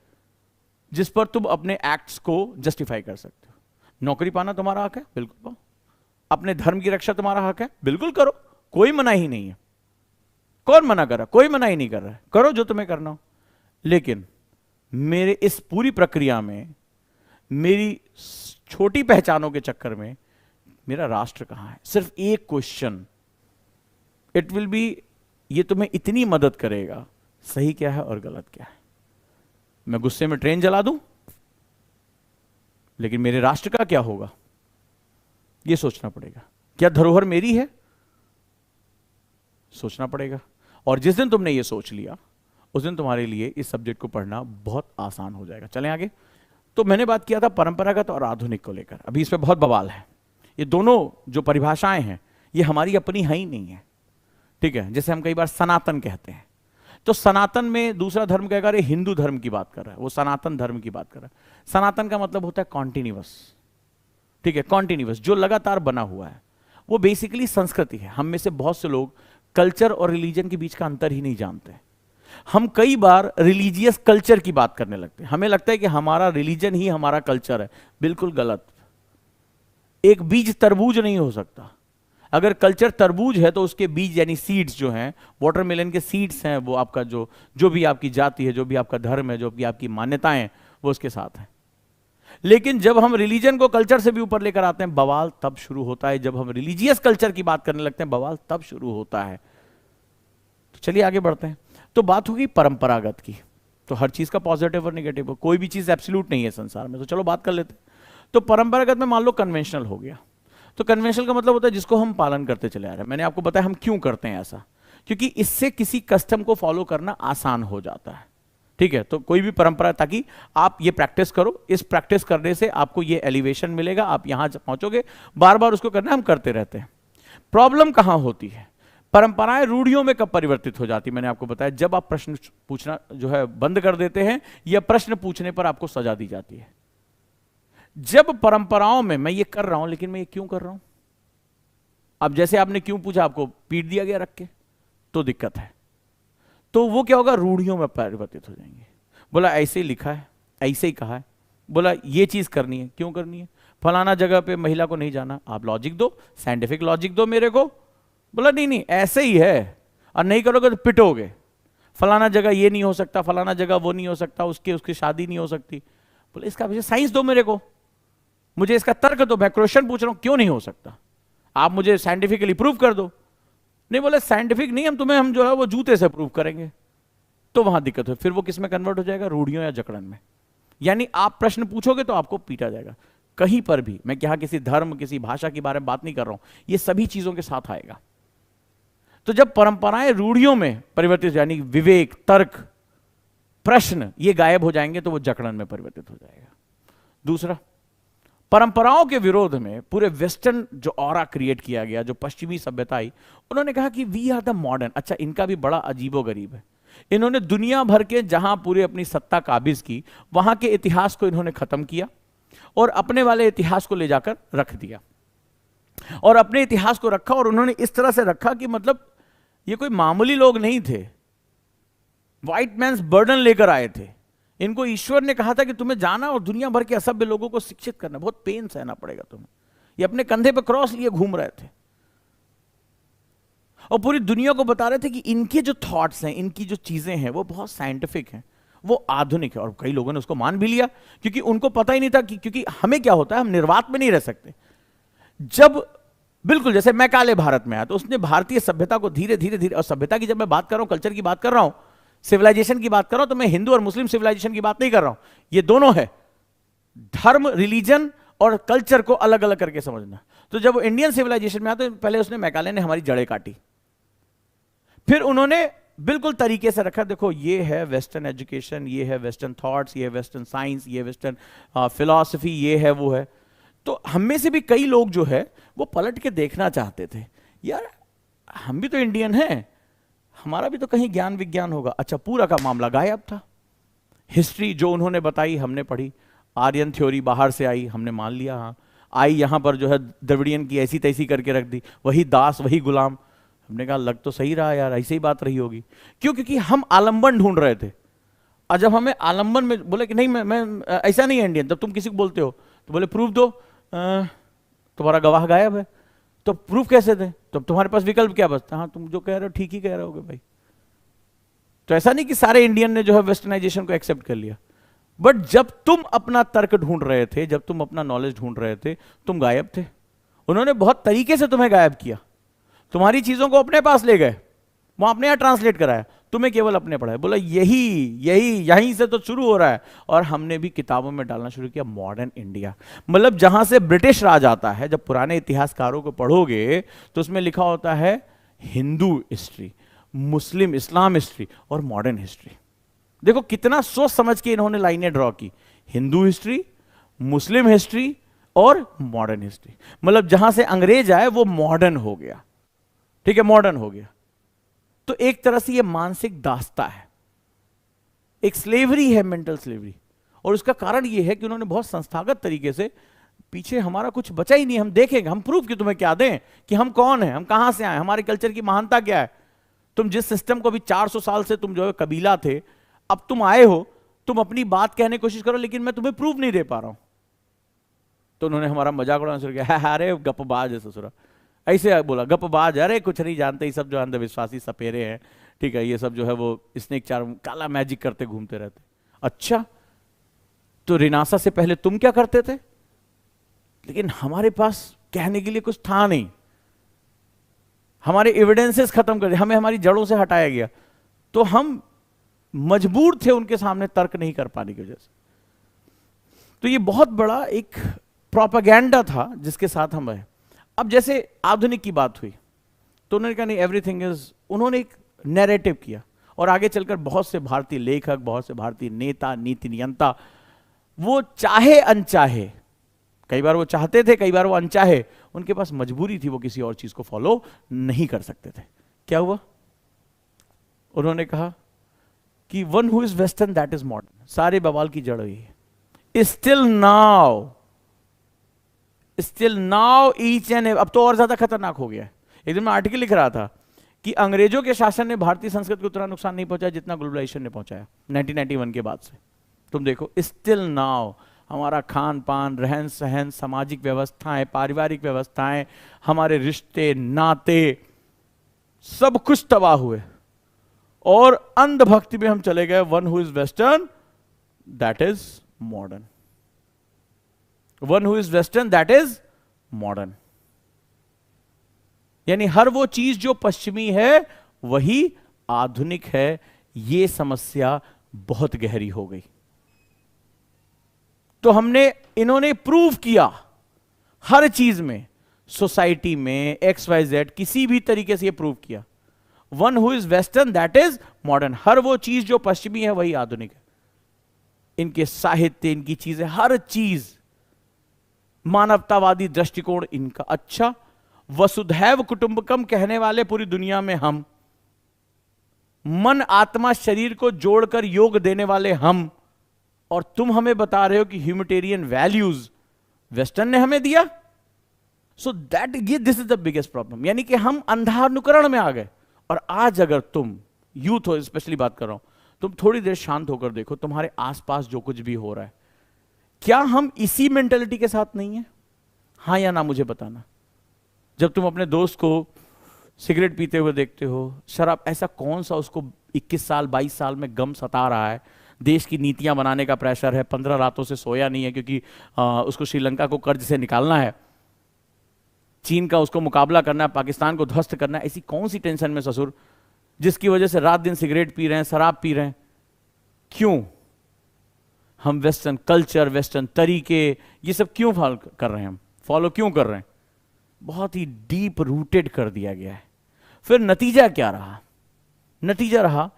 जिस पर तुम अपने एक्ट्स को जस्टिफाई कर सकते हो। नौकरी पाना तुम्हारा हक है, बिल्कुल पाओ। अपने धर्म की रक्षा तुम्हारा हक है, बिल्कुल करो, कोई मना ही नहीं है। कौन मना कर रहा? कोई मना ही नहीं कर रहा है, करो जो तुम्हें करना हो। लेकिन मेरे इस पूरी प्रक्रिया में, मेरी छोटी पहचानों के चक्कर में मेरा राष्ट्र कहां है? सिर्फ एक क्वेश्चन, इट विल बी, ये तुम्हें इतनी मदद करेगा सही क्या है और गलत क्या है। मैं गुस्से में ट्रेन जला दूं, लेकिन मेरे राष्ट्र का क्या होगा यह सोचना पड़ेगा। क्या धरोहर मेरी है, सोचना पड़ेगा। और जिस दिन तुमने ये सोच लिया उस दिन तुम्हारे लिए इस सब्जेक्ट को पढ़ना बहुत आसान हो जाएगा। चलें आगे। तो मैंने बात किया था परंपरागत और आधुनिक को लेकर। अभी इसमें बहुत बवाल है। ये दोनों जो परिभाषाएं हैं ये हमारी अपनी है ही नहीं है, ठीक है। जैसे हम कई बार सनातन कहते हैं, तो सनातन में दूसरा धर्म कहेगा अरे हिंदू धर्म की बात कर रहा है, वो सनातन धर्म की बात कर रहा है। सनातन का मतलब होता है कॉन्टिन्यूअस, ठीक है, कॉन्टिन्यूअस, जो लगातार बना हुआ है। वो बेसिकली संस्कृति है। हम में से बहुत से लोग कल्चर और रिलीजन के बीच का अंतर ही नहीं जानते। हम कई बार रिलीजियस कल्चर की बात करने लगते हैं। हमें लगता है कि हमारा रिलीजन ही हमारा कल्चर है। बिल्कुल गलत। एक बीज तरबूज नहीं हो सकता। अगर कल्चर तरबूज है तो उसके बीज यानी सीड्स जो हैं, वाटरमेलन के सीड्स हैं, वो आपका जो भी आपकी जाति है, जो भी आपका धर्म है, जो भी आपकी मान्यताएं हैं, वो उसके साथ हैं। लेकिन जब हम रिलीजन को कल्चर से भी ऊपर लेकर आते हैं, बवाल तब शुरू होता है। जब हम रिलीजियस कल्चर की बात करने लगते हैं, बवाल तब शुरू होता है। तो चलिए आगे बढ़ते हैं। तो बात होगी परंपरागत की। तो हर चीज का पॉजिटिव और नेगेटिव हो, कोई भी चीज एब्सोल्यूट नहीं है संसार में। तो चलो बात कर लेते हैं। तो परंपरागत में मान लो कन्वेंशनल हो गया। तो कन्वेंशनल का मतलब होता है जिसको हम पालन करते चले आ रहे हैं। मैंने आपको बताया हम क्यों करते हैं ऐसा, क्योंकि इससे किसी कस्टम को फॉलो करना आसान हो जाता है, ठीक है। तो कोई भी परंपरा, ताकि आप ये प्रैक्टिस करो, इस प्रैक्टिस करने से आपको ये एलिवेशन मिलेगा, आप यहां पहुंचोगे। बार बार उसको करना हम करते रहते हैं। प्रॉब्लम कहां होती है? परंपराएं रूढ़ियों में कब परिवर्तित हो जाती? मैंने आपको बताया जब आप प्रश्न पूछना जो है बंद कर देते हैं या प्रश्न पूछने पर आपको सजा दी जाती है। जब परंपराओं में मैं ये कर रहा हूं, लेकिन मैं ये क्यों कर रहा हूं? अब जैसे आपने क्यों पूछा, आपको पीट दिया गया रख के, तो दिक्कत है। तो वो क्या होगा, रूढ़ियों में परिवर्तित हो जाएंगे। बोला ऐसे ही लिखा है, ऐसे ही कहा है, बोला ये चीज करनी है, क्यों करनी है, फलाना जगह पे महिला को नहीं जाना, आप लॉजिक दो, साइंटिफिक लॉजिक दो मेरे को। बोला नहीं नहीं ऐसे ही है, और नहीं करोगे तो पिटोगे, फलाना जगह ये नहीं हो सकता, फलाना जगह वो नहीं हो सकता, उसकी उसकी शादी नहीं हो सकती। बोले इसका वजह साइंस दो मेरे को, मुझे इसका तर्क दो, मैं क्वेश्चन पूछ रहा हूं क्यों नहीं हो सकता, आप मुझे साइंटिफिकली प्रूव कर दो। नहीं, बोले साइंटिफिक नहीं, हम जो है वो जूते से प्रूव करेंगे। तो वहां दिक्कत है, फिर वो किस में कन्वर्ट हो जाएगा, रूढ़ियों या जकड़न में। यानी आप प्रश्न पूछोगे तो आपको पीटा जाएगा कहीं पर भी। मैं क्या किसी धर्म किसी भाषा के बारे में बात नहीं कर रहा हूं, ये सभी चीजों के साथ आएगा। तो जब परंपराएं रूढ़ियों में परिवर्तित, यानी विवेक तर्क प्रश्न ये गायब हो जाएंगे, तो वो जकड़न में परिवर्तित हो जाएगा। दूसरा, परंपराओं के विरोध में पूरे वेस्टर्न जो ऑरा क्रिएट किया गया, जो पश्चिमी सभ्यता आई, उन्होंने कहा कि वी आर द मॉडर्न। अच्छा, इनका भी बड़ा अजीबोगरीब है, इन्होंने दुनिया भर के जहां पूरे अपनी सत्ता काबिज की, वहां के इतिहास को इन्होंने खत्म किया और अपने वाले इतिहास को ले जाकर रख दिया, और अपने इतिहास को रखा, और उन्होंने इस तरह से रखा कि मतलब ये कोई मामूली लोग नहीं थे, व्हाइट मैन्स बर्डन लेकर आए थे। इनको ईश्वर ने कहा था कि तुम्हें जाना और दुनिया भर के असभ्य लोगों को शिक्षित करना, बहुत पेन सहना पड़ेगा तुम्हें। ये अपने कंधे पे क्रॉस लिए घूम रहे थे और पूरी दुनिया को बता रहे थे कि इनके जो थॉट्स हैं, इनकी जो चीजें हैं, वो बहुत साइंटिफिक हैं, वो आधुनिक है। और कई लोगों ने उसको मान भी लिया, क्योंकि उनको पता ही नहीं था कि, क्योंकि हमें क्या होता है, हम निर्वात में नहीं रह सकते। जब बिल्कुल जैसे मैकाले भारत में आया, तो उसने भारतीय सभ्यता को धीरे धीरे धीरे, और सभ्यता की जब मैं बात कर रहा हूं, कल्चर की बात कर रहा हूं, सिविलाइजेशन की बात कर रहा हूं, तो मैं हिंदू और मुस्लिम सिविलाइजेशन की बात नहीं कर रहा हूं, ये दोनों है, धर्म रिलीजन और कल्चर को अलग अलग करके समझना। तो जब वो इंडियन सिविलाइजेशन में आया, तो पहले उसने मैकाले ने हमारी जड़ें काटी, फिर उन्होंने बिल्कुल तरीके से रखा, देखो ये है वेस्टर्न एजुकेशन, ये है वेस्टर्न थॉट्स, ये है वेस्टर्न साइंस, ये वेस्टर्न फिलॉसफी, ये है वो है। तो हम में से भी कई लोग जो है वो पलट के देखना चाहते थे, यार हम भी तो इंडियन हैं, हमारा भी तो कहीं ज्ञान विज्ञान होगा। अच्छा, पूरा का मामला गायब था। हिस्ट्री जो उन्होंने बताई हमने पढ़ी, आर्यन थ्योरी बाहर से आई, हमने मान लिया, हाँ आई, यहां पर जो है द्रविडियन की ऐसी तैसी करके रख दी, वही दास वही गुलाम। हमने कहा लग तो सही रहा यार, ऐसी ही बात रही होगी। क्यों? क्योंकि हम आलंबन ढूंढ रहे थे, और जब हमें आलंबन में बोले कि नहीं मैं ऐसा नहीं है इंडियन, तब तुम किसी को बोलते हो तो बोले प्रूफ दो, तुम्हारा गवाह गायब है, तो प्रूफ कैसे दे, तो तुम्हारे पास विकल्प क्या बचता, हाँ तुम जो कह रहे हो ठीक ही कह रहे होगे भाई। तो ऐसा नहीं कि सारे इंडियन ने जो है वेस्टर्नाइजेशन को एक्सेप्ट कर लिया, बट जब तुम अपना तर्क ढूंढ रहे थे, जब तुम अपना नॉलेज ढूंढ रहे थे, तुम गायब थे। उन्होंने बहुत तरीके से तुम्हें गायब किया, तुम्हारी चीजों को अपने पास ले गए, वहां अपने यहां ट्रांसलेट कराया, तुम्हें केवल अपने पढ़ाया। बोला यहीं से तो शुरू हो रहा है, और हमने भी किताबों में डालना शुरू किया मॉडर्न इंडिया। मतलब जहां से ब्रिटिश राज आता है, जब पुराने इतिहासकारों को पढ़ोगे तो उसमें लिखा होता है हिंदू हिस्ट्री, मुस्लिम इस्लाम हिस्ट्री और मॉडर्न हिस्ट्री। देखो कितना सोच समझ के इन्होंने लाइनें ड्रॉ की, हिंदू हिस्ट्री, मुस्लिम हिस्ट्री और मॉडर्न हिस्ट्री। मतलब जहां से अंग्रेज आए वो मॉडर्न हो गया, ठीक है, मॉडर्न हो गया। तो एक तरह से ये मानसिक दास्ता है, एक स्लेवरी है, मेंटल स्लेवरी। और उसका कारण ये है कि उन्होंने बहुत संस्थागत तरीके से, पीछे हमारा कुछ बचा ही नहीं, हम देखेंगे, हम प्रूफ कि तुम्हें क्या दें, कि हम कौन हैं, हम कहां से आए, हमारे कल्चर की महानता क्या है। तुम जिस सिस्टम को भी 400 साल से तुम जो है कबीला थे, अब तुम आए हो, तुम अपनी बात कहने की कोशिश करो, लेकिन मैं तुम्हें प्रूफ नहीं दे पा रहा हूं। तो उन्होंने हमारा मजाक उड़ाना शुरू किया, अरे गपबाज है ससुरा, ऐसे बोला गपबाज, अरे कुछ नहीं जानते, ये सब जो अंधविश्वासी सपेरे हैं, ठीक है, ये सब जो है वो स्नेक चार्म काला मैजिक करते घूमते रहते। अच्छा, तो रिनासा से पहले तुम क्या करते थे? लेकिन हमारे पास कहने के लिए कुछ था नहीं, हमारे एविडेंसेस खत्म कर दिए, हमें हमारी जड़ों से हटाया गया, तो हम मजबूर थे उनके सामने तर्क नहीं कर पाने की वजह से। तो ये बहुत बड़ा एक प्रोपेगेंडा था जिसके साथ हम रहे। अब जैसे आधुनिक की बात हुई, तो उन्होंने कहा नहीं एवरीथिंग इज, उन्होंने एक नैरेटिव किया, और आगे चलकर बहुत से भारतीय लेखक, बहुत से भारतीय नेता, नीति नियंता, वो चाहे अनचाहे, कई बार वो चाहते थे, कई बार वो अनचाहे, उनके पास मजबूरी थी, वो किसी और चीज को फॉलो नहीं कर सकते थे। क्या हुआ? उन्होंने कहा कि one who is western that is modern. सारे बवाल की जड़ हुई है। Still now still now each and, अब तो और ज्यादा खतरनाक हो गया है। एक दिन मैं आर्टिकल लिख रहा था कि अंग्रेजों के शासन ने भारतीय संस्कृति को उतना नुकसान नहीं पहुंचाया जितना ग्लोबलाइजेशन ने पहुंचाया 1991 के बाद से। तुम देखो स्टिल नाउ हमारा खान पान, रहन सहन, सामाजिक व्यवस्थाएं, पारिवारिक व्यवस्थाएं, हमारे रिश्ते नाते, सब कुछ तबाह हुए और अंधभक्ति में हम चले गए। One who is western that is modern, one who is western that is modern. यानी हर वो चीज जो पश्चिमी है वही आधुनिक है। ये समस्या बहुत गहरी हो गई। तो इन्होंने प्रूव किया हर चीज में, सोसाइटी में, XYZ, किसी भी तरीके से ये प्रूव किया one who is western that is modern. हर वो चीज जो पश्चिमी है वही आधुनिक है। इनके साहित्य, इनकी चीजें, हर चीज, मानवतावादी दृष्टिकोण इनका। अच्छा, वसुधैव कुटुंबकम कहने वाले पूरी दुनिया में हम, मन आत्मा शरीर को जोड़कर योग देने वाले हम, और तुम हमें बता रहे हो कि ह्यूमैनिटेरियन वैल्यूज वेस्टर्न ने हमें दिया। So that this is the biggest problem. यानी कि हम अंधानुकरण में आ गए। और आज अगर तुम यूथ हो, स्पेशली बात कर रहा हूं, तुम थोड़ी देर शांत होकर देखो तुम्हारे आसपास जो कुछ भी हो रहा है, क्या हम इसी मेंटेलिटी के साथ नहीं है? हां या ना मुझे बताना। जब तुम अपने दोस्त को सिगरेट पीते हुए देखते हो, शराब, ऐसा कौन सा उसको 21 साल 22 साल में गम सता रहा है, देश की नीतियां बनाने का प्रेशर है, 15 रातों से सोया नहीं है क्योंकि उसको श्रीलंका को कर्ज से निकालना है, चीन का उसको मुकाबला करना है, पाकिस्तान को ध्वस्त करना है, ऐसी कौन सी टेंशन में ससुर जिसकी वजह से रात दिन सिगरेट पी रहे हैं, शराब पी रहे हैं? क्यों? हम वेस्टर्न कल्चर, वेस्टर्न तरीके, ये सब क्यों फॉलो कर रहे हैं? हम फॉलो क्यों कर रहे हैं? बहुत ही डीप रूटेड कर दिया गया है। फिर नतीजा क्या रहा? नतीजा रहा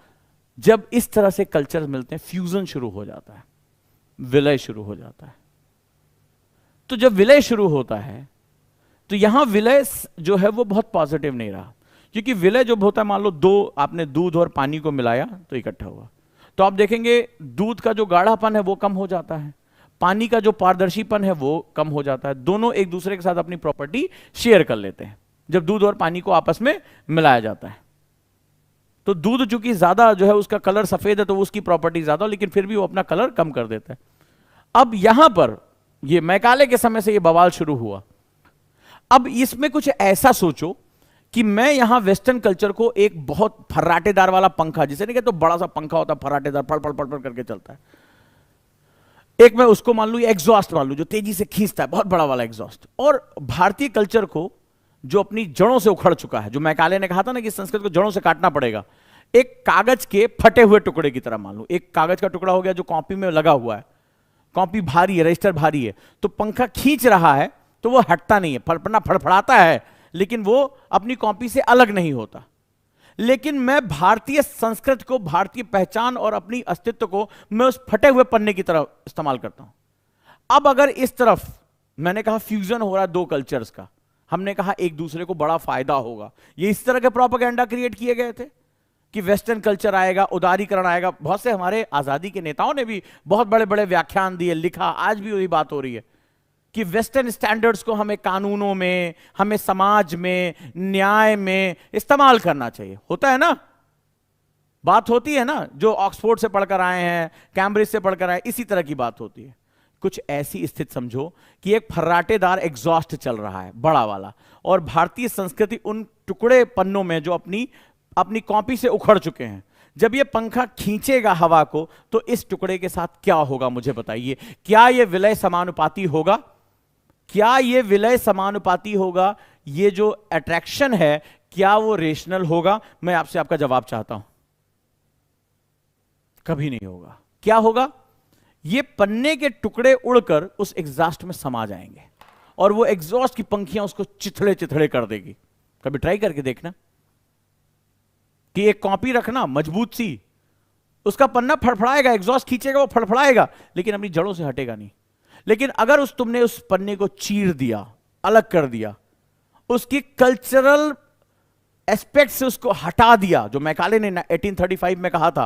जब इस तरह से कल्चर मिलते हैं, फ्यूजन शुरू हो जाता है, विलय शुरू हो जाता है। तो जब विलय शुरू होता है तो यहां विलय जो है वो बहुत पॉजिटिव नहीं रहा, क्योंकि विलय जब होता है, मान लो आपने दूध और पानी को मिलाया तो इकट्ठा हुआ, तो आप देखेंगे दूध का जो गाढ़ापन है वो कम हो जाता है, पानी का जो पारदर्शीपन है वो कम हो जाता है। दोनों एक दूसरे के साथ अपनी प्रॉपर्टी शेयर कर लेते हैं जब दूध और पानी को आपस में मिलाया जाता है। तो दूध चूंकि ज्यादा जो है उसका कलर सफेद है तो उसकी प्रॉपर्टी ज्यादा, लेकिन फिर भी वो अपना कलर कम कर देता है। अब यहां पर ये मैकाले के समय से ये बवाल शुरू हुआ। अब इसमें कुछ ऐसा सोचो कि मैं यहां वेस्टर्न कल्चर को एक बहुत फर्राटेदार वाला पंखा, जिसे नहीं कहते तो बड़ा सा पंखा होता है फर्राटेदार, फड़ फड़ फड़ फड़ करके चलता है, एक मैं उसको मान लू एग्जॉस्ट मान लू जो तेजी से खींचता है, बहुत बड़ा वाला एग्जॉस्ट। और भारतीय कल्चर को जो अपनी जड़ों से उखड़ चुका है, जो मैकाले ने कहा था ना कि संस्कृत को जड़ों से काटना पड़ेगा, एक कागज के फटे हुए टुकड़े की तरह मान लो। एक कागज का टुकड़ा हो गया जो कॉपी में लगा हुआ है, कॉपी भारी है, रजिस्टर भारी है, तो पंखा खींच रहा है तो वो हटता नहीं है, फड़फड़ना फड़फड़ाता है, लेकिन वो अपनी कॉपी से अलग नहीं होता। लेकिन मैं भारतीय संस्कृति को, भारतीय पहचान और अपनी अस्तित्व को मैं उस फटे हुए पन्ने की तरह इस्तेमाल करता हूं। अब अगर इस तरफ मैंने कहा फ्यूजन हो रहा है दो कल्चर्स का, हमने कहा एक दूसरे को बड़ा फायदा होगा, ये इस तरह के प्रोपेगेंडा क्रिएट किए गए थे कि वेस्टर्न कल्चर आएगा, उदारीकरण आएगा। बहुत से हमारे आजादी के नेताओं ने भी बहुत बड़े बड़े व्याख्यान दिए, लिखा, आज भी वही बात हो रही है कि वेस्टर्न स्टैंडर्ड्स को हमें कानूनों में, हमें समाज में, न्याय में इस्तेमाल करना चाहिए। होता है ना, बात होती है ना, जो ऑक्सफोर्ड से पढ़कर आए हैं, कैम्ब्रिज से पढ़कर आए, इसी तरह की बात होती है। कुछ ऐसी स्थिति समझो कि एक फर्राटेदार एग्जॉस्ट चल रहा है बड़ा वाला, और भारतीय संस्कृति उन टुकड़े पन्नों में जो अपनी कॉपी से उखड़ चुके हैं। जब ये पंखा खींचेगा हवा को तो इस टुकड़े के साथ क्या होगा मुझे बताइए? क्या ये विलय समानुपाती होगा? क्या ये विलय समानुपाती होगा? ये जो अट्रैक्शन है क्या वो रेशनल होगा? मैं आपसे आपका जवाब चाहता हूं। कभी नहीं होगा। क्या होगा? ये पन्ने के टुकड़े उड़कर उस एग्जॉस्ट में समा जाएंगे और वो एग्जॉस्ट की पंखियां उसको चिथड़े चिथड़े कर देगी। कभी ट्राई करके देखना कि एक कॉपी रखना मजबूत सी, उसका पन्ना फड़फड़ाएगा, एग्जॉस्ट खींचेगा, वो फड़फड़ाएगा, लेकिन अपनी जड़ों से हटेगा नहीं। लेकिन अगर तुमने उस पन्ने को चीर दिया, अलग कर दिया, उसकी कल्चरल एस्पेक्ट से उसको हटा दिया, जो मैकाले ने 1835 में कहा था,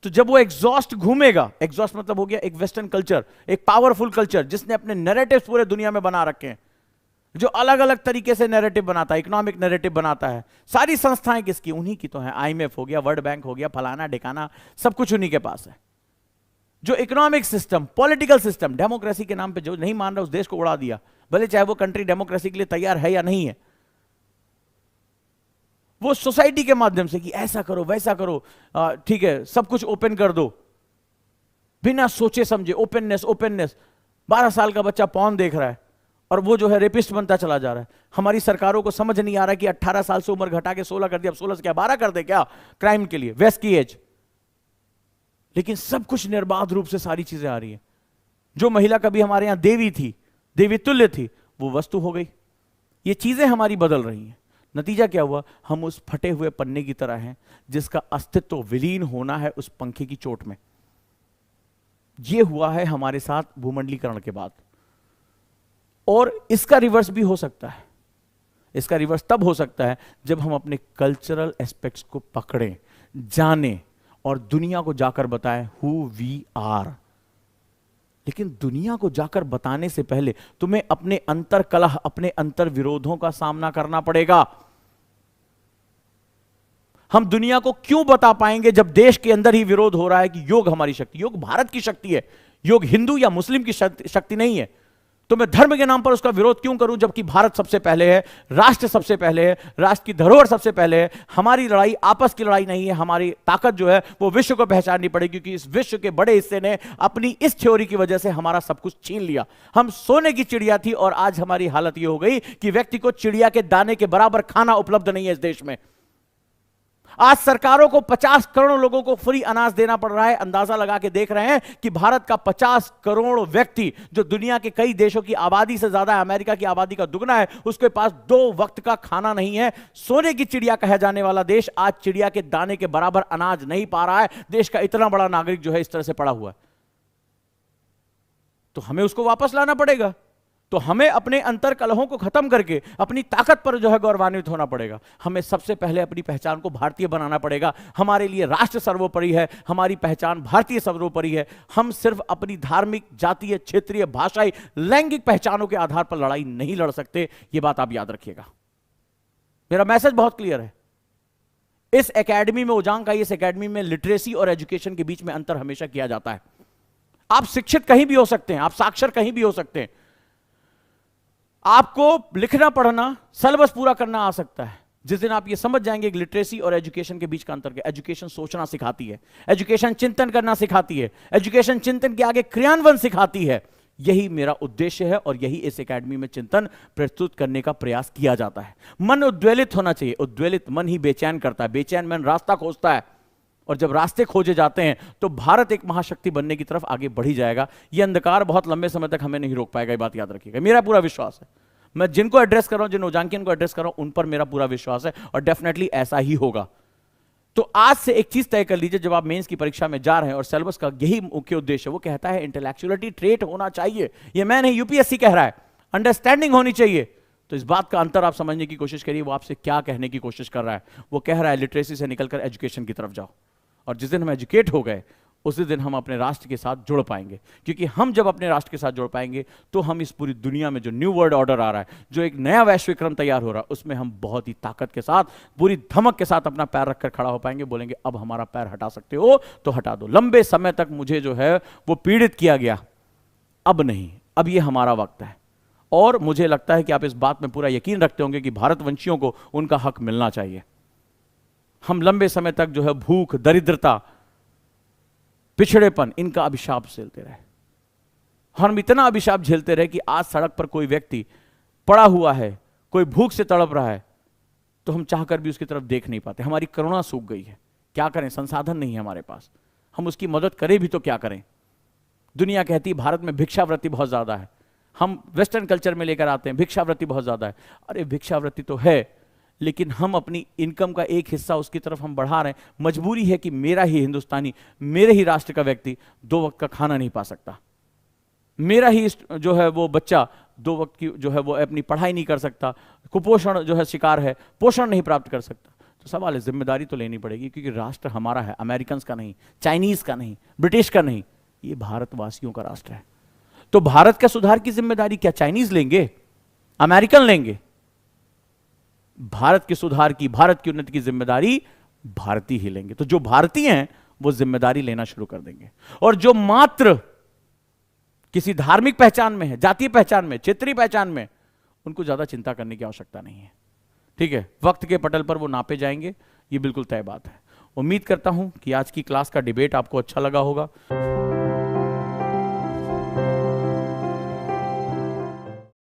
तो जब वो एग्जॉस्ट घूमेगा, एग्जॉस्ट मतलब हो गया एक वेस्टर्न कल्चर, एक पावरफुल कल्चर जिसने अपने नैरेटिव्स पूरे दुनिया में बना रखे हैं, जो अलग अलग तरीके से नैरेटिव बनाता है, इकोनॉमिक नैरेटिव बनाता है। सारी संस्थाएं किसकी? उन्हीं की तो है। आईएमएफ हो गया, वर्ल्ड बैंक हो गया, फलाना ढिकाना, सब कुछ उन्हीं के पास है। जो economic system, political system, democracy के नाम पे जो नहीं मान रहा उस देश को उड़ा दिया, भले चाहे वो कंट्री डेमोक्रेसी के लिए तैयार है या नहीं है। वो सोसाइटी के माध्यम से कि ऐसा करो वैसा करो, ठीक है, सब कुछ ओपन कर दो, बिना सोचे समझे, ओपननेस ओपननेस। 12 साल का बच्चा पॉर्न देख रहा है और वो जो है रेपिस्ट बनता चला जा रहा है। हमारी सरकारों को समझ नहीं आ रहा कि 18 साल से उम्र घटा के 16 कर दिया, अब 16 से क्या 12 कर दे क्या क्राइम के लिए, वेस्ट की एज। लेकिन सब कुछ निर्बाध रूप से सारी चीजें आ रही है। जो महिला कभी हमारे यहां देवी थी, देवी तुल्य थी, वो वस्तु हो गई। ये चीजें हमारी बदल रही हैं। नतीजा क्या हुआ? हम उस फटे हुए पन्ने की तरह हैं जिसका अस्तित्व विलीन होना है उस पंखे की चोट में। यह हुआ है हमारे साथ भूमंडलीकरण के बाद, और इसका रिवर्स भी हो सकता है। इसका रिवर्स तब हो सकता है जब हम अपने कल्चरल एस्पेक्ट्स को पकड़ें, जानें और दुनिया को जाकर बताएं हु वी आर। लेकिन दुनिया को जाकर बताने से पहले तुम्हें अपने अंतर कलह, अपने अंतर विरोधों का सामना करना पड़ेगा। हम दुनिया को क्यों बता पाएंगे जब देश के अंदर ही विरोध हो रहा है कि योग हमारी शक्ति, योग भारत की शक्ति है, योग हिंदू या मुस्लिम की शक्ति नहीं है। तो मैं धर्म के नाम पर उसका विरोध क्यों करूं जबकि भारत सबसे पहले है, राष्ट्र सबसे पहले है, राष्ट्र की धरोहर सबसे पहले है। हमारी लड़ाई आपस की लड़ाई नहीं है, हमारी ताकत जो है वो विश्व को पहचाननी पड़ेगी, क्योंकि इस विश्व के बड़े हिस्से ने अपनी इस थ्योरी की वजह से हमारा सब कुछ छीन लिया। हम सोने की चिड़िया थी और आज हमारी हालत यह हो गई कि व्यक्ति को चिड़िया के दाने के बराबर खाना उपलब्ध नहीं है इस देश में। आज सरकारों को 50 करोड़ लोगों को फ्री अनाज देना पड़ रहा है। अंदाजा लगा के देख रहे हैं कि भारत का 50 करोड़ व्यक्ति, जो दुनिया के कई देशों की आबादी से ज्यादा है, अमेरिका की आबादी का दुगना है, उसके पास 2 वक्त का खाना नहीं है। सोने की चिड़िया कहा जाने वाला देश आज चिड़िया के दाने के बराबर अनाज नहीं पा रहा है। देश का इतना बड़ा नागरिक जो है इस तरह से पड़ा हुआ है, तो हमें उसको वापस लाना पड़ेगा। तो हमें अपने अंतर कलहों को खत्म करके अपनी ताकत पर जो है गौरवान्वित होना पड़ेगा। हमें सबसे पहले अपनी पहचान को भारतीय बनाना पड़ेगा। हमारे लिए राष्ट्र सर्वोपरि है, हमारी पहचान भारतीय सर्वोपरि है। हम सिर्फ अपनी धार्मिक, जातीय, क्षेत्रीय, भाषाई, लैंगिक पहचानों के आधार पर लड़ाई नहीं लड़ सकते। यह बात आप याद रखिएगा। मेरा मैसेज बहुत क्लियर है। इस एकेडमी में, उजांग का इस एकेडमी में लिटरेसी और एजुकेशन के बीच में अंतर हमेशा किया जाता है। आप शिक्षित कहीं भी हो सकते हैं, आप साक्षर कहीं भी हो सकते हैं, आपको लिखना पढ़ना सिलेबस पूरा करना आ सकता है। जिस दिन आप ये समझ जाएंगे कि लिटरेसी और एजुकेशन के बीच का अंतर क्या। एजुकेशन सोचना सिखाती है, एजुकेशन चिंतन करना सिखाती है, एजुकेशन चिंतन के आगे क्रियान्वयन सिखाती है। यही मेरा उद्देश्य है और यही इस एकेडमी में चिंतन प्रस्तुत करने का प्रयास किया जाता है। मन उद्वेलित होना चाहिए। उद्वेलित मन ही बेचैन करता है, बेचैन मन रास्ता खोजता है, और जब रास्ते खोजे जाते हैं तो भारत एक महाशक्ति बनने की तरफ आगे बढ़ी जाएगा। यह अंधकार बहुत लंबे समय तक हमें नहीं रोक पाएगा, ये बात याद रखिएगा। मेरा पूरा विश्वास है। मैं जिनको एड्रेस कर रहा हूं, जिन उजांकियन को एड्रेस कर रहा हूं, उन पर मेरा पूरा विश्वास है और डेफिनेटली ऐसा ही होगा। तो आज से एक चीज तय कर लीजिए, जब आप मेंस की परीक्षा में जा रहे हैं और सिलेबस का यही मुख्य उद्देश्य है, वो कहता है इंटेलेक्चुअलिटी ट्रेट होना चाहिए। ये मैं नहीं, यूपीएससी कह रहा है। अंडरस्टैंडिंग होनी चाहिए। तो इस बात का अंतर आप समझने की कोशिश करिए। वो आपसे क्या कहने की कोशिश कर रहा है? वो कह रहा है लिटरेसी से निकलकर एजुकेशन की तरफ जाओ, और जिस दिन हम एजुकेट हो गए उसी दिन हम अपने राष्ट्र के साथ जुड़ पाएंगे। क्योंकि हम जब अपने राष्ट्र के साथ जुड़ पाएंगे तो हम इस पूरी दुनिया में जो न्यू वर्ल्ड ऑर्डर आ रहा है, जो एक नया वैश्विक क्रम तैयार हो रहा है, उसमें हम बहुत ही ताकत के साथ, पूरी धमक के साथ अपना पैर रखकर खड़ा हो पाएंगे। बोलेंगे अब हमारा पैर हटा सकते हो तो हटा दो। लंबे समय तक मुझे जो है वो पीड़ित किया गया, अब नहीं, अब ये हमारा वक्त है। और मुझे लगता है कि आप इस बात में पूरा यकीन रखते होंगे कि भारतवंशियों को उनका हक मिलना चाहिए। हम लंबे समय तक जो है भूख, दरिद्रता, पिछड़ेपन, इनका अभिशाप झेलते रहे। हम इतना अभिशाप झेलते रहे कि आज सड़क पर कोई व्यक्ति पड़ा हुआ है, कोई भूख से तड़प रहा है, तो हम चाहकर भी उसकी तरफ देख नहीं पाते। हमारी करुणा सूख गई है। क्या करें, संसाधन नहीं है हमारे पास। हम उसकी मदद करें भी तो क्या करें। दुनिया कहती है भारत में भिक्षावृत्ति बहुत ज्यादा है। हम वेस्टर्न कल्चर में लेकर आते हैं भिक्षावृत्ति बहुत ज्यादा है। अरे भिक्षावृत्ति तो है, लेकिन हम अपनी इनकम का एक हिस्सा उसकी तरफ हम बढ़ा रहे हैं। मजबूरी है कि मेरा ही हिंदुस्तानी, मेरे ही राष्ट्र का व्यक्ति 2 वक्त का खाना नहीं पा सकता। मेरा ही जो है वो बच्चा 2 वक्त की जो है वो अपनी पढ़ाई नहीं कर सकता, कुपोषण जो है शिकार है, पोषण नहीं प्राप्त कर सकता। तो सवाल है, जिम्मेदारी तो लेनी पड़ेगी, क्योंकि राष्ट्र हमारा है, अमेरिकन का नहीं, चाइनीज का नहीं, ब्रिटिश का नहीं, ये भारतवासियों का राष्ट्र है। तो भारत का सुधार की जिम्मेदारी क्या चाइनीज लेंगे, अमेरिकन लेंगे? भारत के सुधार की, भारत की उन्नति की जिम्मेदारी भारतीय ही लेंगे। तो जो भारतीय हैं वो जिम्मेदारी लेना शुरू कर देंगे, और जो मात्र किसी धार्मिक पहचान में है, जातीय पहचान में, क्षेत्रीय पहचान में, उनको ज्यादा चिंता करने की आवश्यकता नहीं है। ठीक है, वक्त के पटल पर वो नापे जाएंगे, ये बिल्कुल तय बात है। उम्मीद करता हूं कि आज की क्लास का डिबेट आपको अच्छा लगा होगा।